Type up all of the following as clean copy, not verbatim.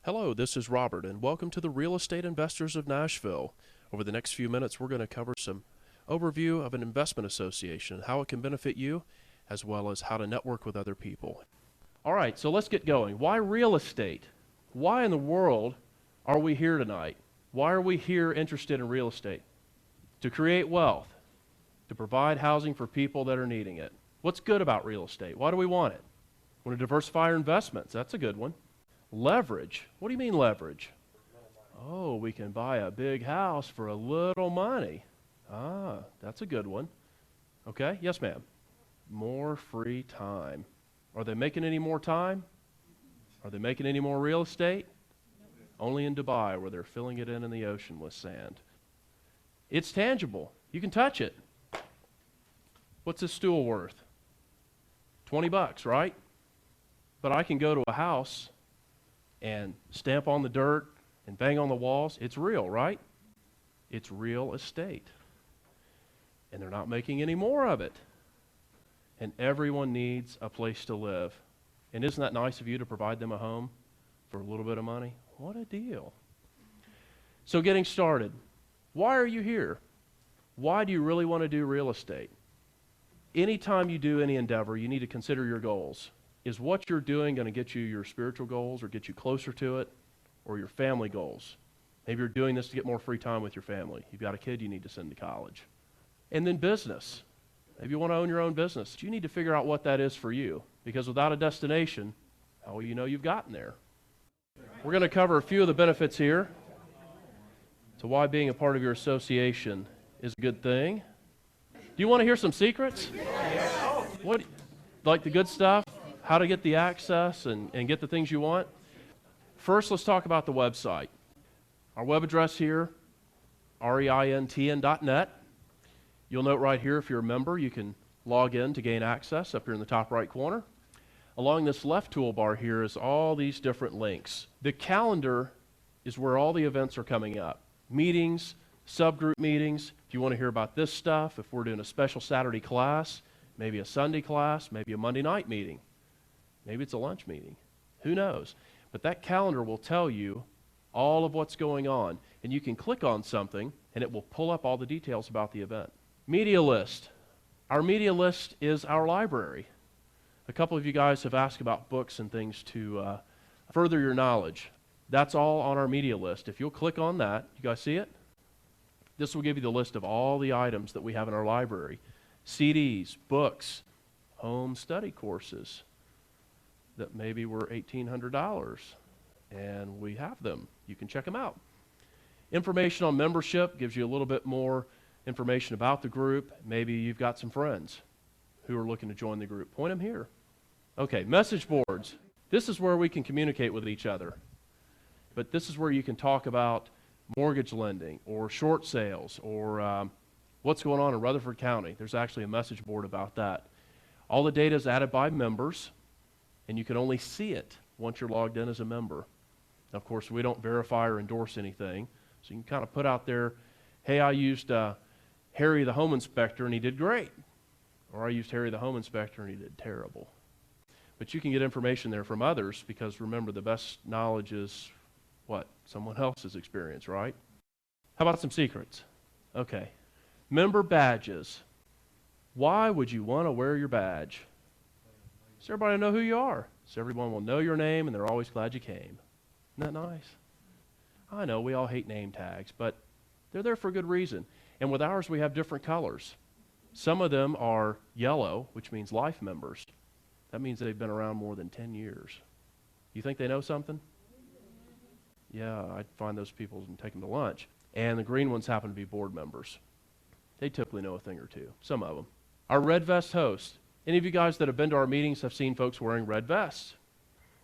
Hello, this is Robert, and welcome to the Real Estate Investors of Nashville. Over the next few minutes, we're going to cover some overview of an investment association, how it can benefit you, as well as how to network with other people. All right, so let's get going. Why real estate? Why in the world are we here tonight? Why are we here interested in real estate? To create wealth, to provide housing for people that are needing it. What's good about real estate? Why do we want it? We want to diversify our investments. That's a good one. Leverage. What do you mean leverage? Oh, we can buy a big house for a little money. Ah, that's a good one. Okay, yes ma'am. More free time. Are they making any more time? Are they making any more real estate? Only in Dubai, where they're filling it in the ocean with sand. It's tangible. You can touch it. What's this stool worth? $20, right? But I can go to a house and stamp on the dirt and bang on the walls. It's real, right? It's real estate. And they're not making any more of it. And everyone needs a place to live. And isn't that nice of you to provide them a home for a little bit of money? What a deal. So getting started. Why are you here? Why do you really want to do real estate? Anytime you do any endeavor, you need to consider your goals. Is what you're doing going to get you your spiritual goals or get you closer to it, or your family goals? Maybe you're doing this to get more free time with your family. You've got a kid you need to send to college. And then business. Maybe you want to own your own business. You need to figure out what that is for you, because without a destination, how will you know you've gotten there? We're going to cover a few of the benefits here to why being a part of your association is a good thing. Do you want to hear some secrets? What, like the good stuff? How to get the access and get the things you want? First, let's talk about the website. Our web address here, reintn.net. You'll note right here, if you're a member, you can log in to gain access up here in the top right corner. Along this left toolbar here is all these different links. The calendar is where all the events are coming up. Meetings, subgroup meetings. If you want to hear about this stuff, if we're doing a special Saturday class, maybe a Sunday class, maybe a Monday night meeting. Maybe it's a lunch meeting. Who knows? But that calendar will tell you all of what's going on. And you can click on something, and it will pull up all the details about the event. Media list. Our media list is our library. A couple of you guys have asked about books and things to further your knowledge. That's all on our media list. If you'll click on that, you guys see it? This will give you the list of all the items that we have in our library. CDs, books, home study courses that maybe were $1,800, and we have them. You can check them out. Information on membership gives you a little bit more information about the group. Maybe you've got some friends who are looking to join the group. Point them here. Okay, message boards. This is where we can communicate with each other. But this is where you can talk about mortgage lending or short sales or what's going on in Rutherford County. There's actually a message board about that. All the data is added by members, and you can only see it once you're logged in as a member. Of course, we don't verify or endorse anything, so you can kind of put out there, hey, I used Harry the home inspector and he did great, or I used Harry the home inspector and he did terrible. But you can get information there from others, because remember, the best knowledge is what? Someone else's experience, right? How about some secrets? Okay. Member badges. Why would you want to wear your badge? So everybody know who you are. So everyone will know your name, and they're always glad you came. Isn't that nice? I know we all hate name tags, but they're there for a good reason. And with ours, we have different colors. Some of them are yellow, which means life members. That means they've been around more than 10 years. You think they know something? Yeah, I'd find those people and take them to lunch. And the green ones happen to be board members. They typically know a thing or two, some of them. Our red vest host. Any of you guys that have been to our meetings have seen folks wearing red vests.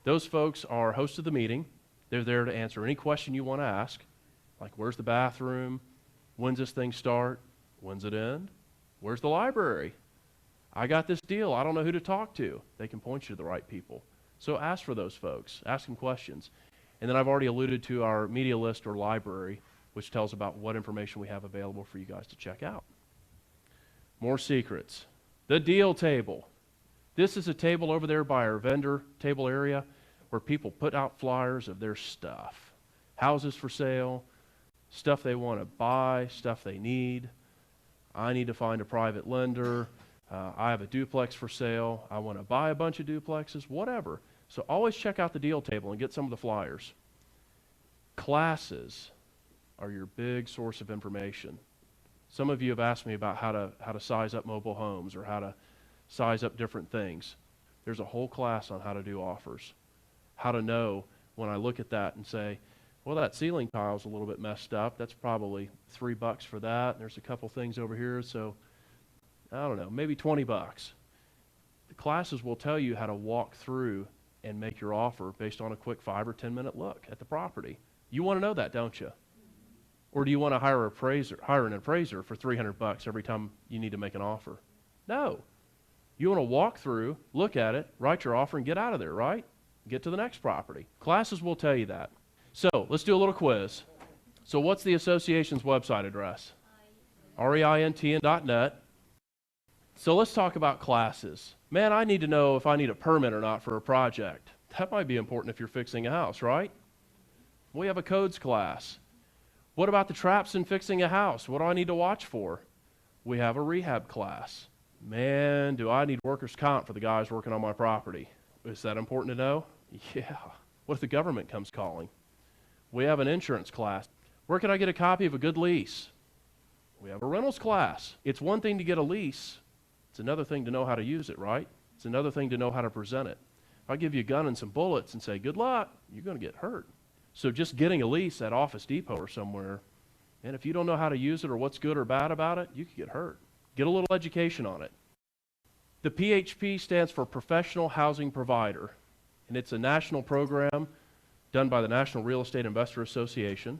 Those folks are hosts of the meeting. They're there to answer any question you want to ask, like where's the bathroom? When's this thing start? When's it end? Where's the library? I got this deal. I don't know who to talk to. They can point you to the right people. So ask for those folks. Ask them questions. And then I've already alluded to our media list or library, which tells about what information we have available for you guys to check out. More secrets. The deal table. This is a table over there by our vendor table area where people put out flyers of their stuff. Houses for sale, stuff they want to buy, stuff they need. I need to find a private lender. I have a duplex for sale. I want to buy a bunch of duplexes, whatever. So always check out the deal table and get some of the flyers. Classes are your big source of information. Some of you have asked me about how to size up mobile homes or how to size up different things. There's a whole class on how to do offers. How to know when I look at that and say, well, that ceiling tile's a little bit messed up. That's probably $3 for that. There's a couple things over here, so I don't know, maybe $20. The classes will tell you how to walk through and make your offer based on a quick 5 or 10 minute look at the property. You want to know that, don't you? Or do you want to hire an appraiser for $300 every time you need to make an offer? No. You want to walk through, look at it, write your offer, and get out of there, right? Get to the next property. Classes will tell you that. So let's do a little quiz. So what's the association's website address? reintn.net. So let's talk about classes. Man, I need to know if I need a permit or not for a project. That might be important if you're fixing a house, right? We have a codes class. What about the traps in fixing a house? What do I need to watch for? We have a rehab class. Man, do I need workers' comp for the guys working on my property? Is that important to know? Yeah. What if the government comes calling? We have an insurance class. Where can I get a copy of a good lease? We have a rentals class. It's one thing to get a lease. It's another thing to know how to use it, right? It's another thing to know how to present it. If I give you a gun and some bullets and say, good luck, you're going to get hurt. So just getting a lease at Office Depot or somewhere, and if you don't know how to use it or what's good or bad about it, you could get hurt. Get a little education on it. The PHP stands for Professional Housing Provider, and it's a national program done by the National Real Estate Investor Association.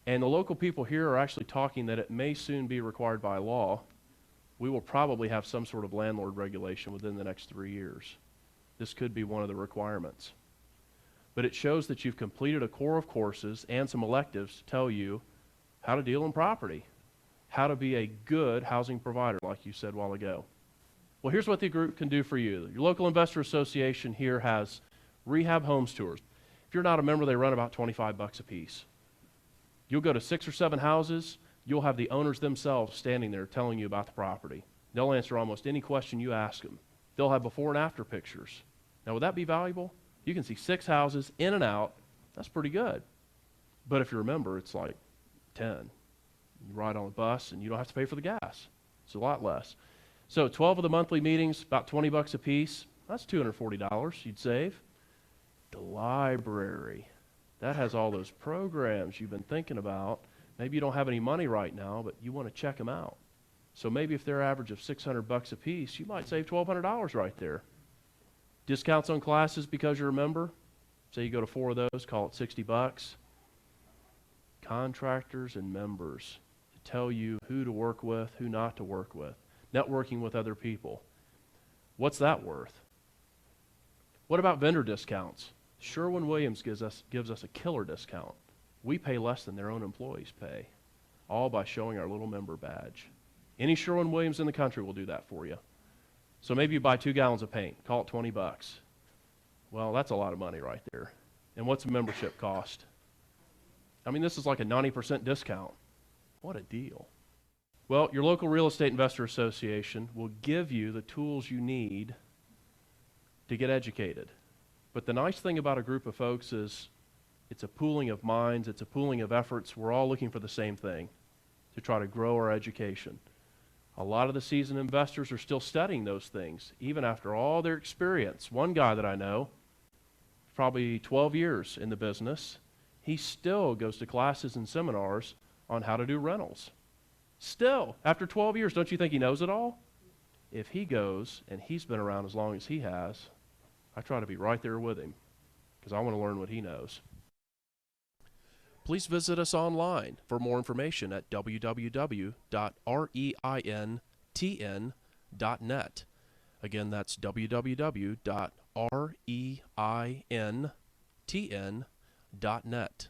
And the local people here are actually talking that it may soon be required by law. We will probably have some sort of landlord regulation within the next 3 years. This could be one of the requirements. But it shows that you've completed a core of courses and some electives to tell you how to deal in property, how to be a good housing provider, like you said a while ago. Well, here's what the group can do for you. Your local investor association here has rehab homes tours. If you're not a member, they run about $25 a piece. You'll go to 6 or 7 houses. You'll have the owners themselves standing there telling you about the property. They'll answer almost any question you ask them. They'll have before and after pictures. Now, would that be valuable? You can see 6 houses in and out. That's pretty good. But if you remember, it's like 10. You ride on the bus and you don't have to pay for the gas. It's a lot less. So 12 of the monthly meetings, about $20 a piece. That's $240 you'd save. The library. That has all those programs you've been thinking about. Maybe you don't have any money right now, but you want to check them out. So maybe if they're average of $600 a piece, you might save $1,200 right there. Discounts on classes because you're a member. Say you go to 4 of those, call it $60. Contractors and members to tell you who to work with, who not to work with. Networking with other people. What's that worth? What about vendor discounts? Sherwin-Williams gives us a killer discount. We pay less than their own employees pay, all by showing our little member badge. Any Sherwin-Williams in the country will do that for you. So maybe you buy 2 gallons of paint, call it $20. Well, that's a lot of money right there. And what's a membership cost? I mean, this is like a 90% discount. What a deal. Well, your local real estate investor association will give you the tools you need to get educated. But the nice thing about a group of folks is it's a pooling of minds, it's a pooling of efforts. We're all looking for the same thing, to try to grow our education. A lot of the seasoned investors are still studying those things, even after all their experience. One guy that I know, probably 12 years in the business, he still goes to classes and seminars on how to do rentals. Still, after 12 years, don't you think he knows it all? If he goes, and he's been around as long as he has, I try to be right there with him, because I want to learn what he knows. Please visit us online for more information at www.reintn.net. Again, that's www.reintn.net.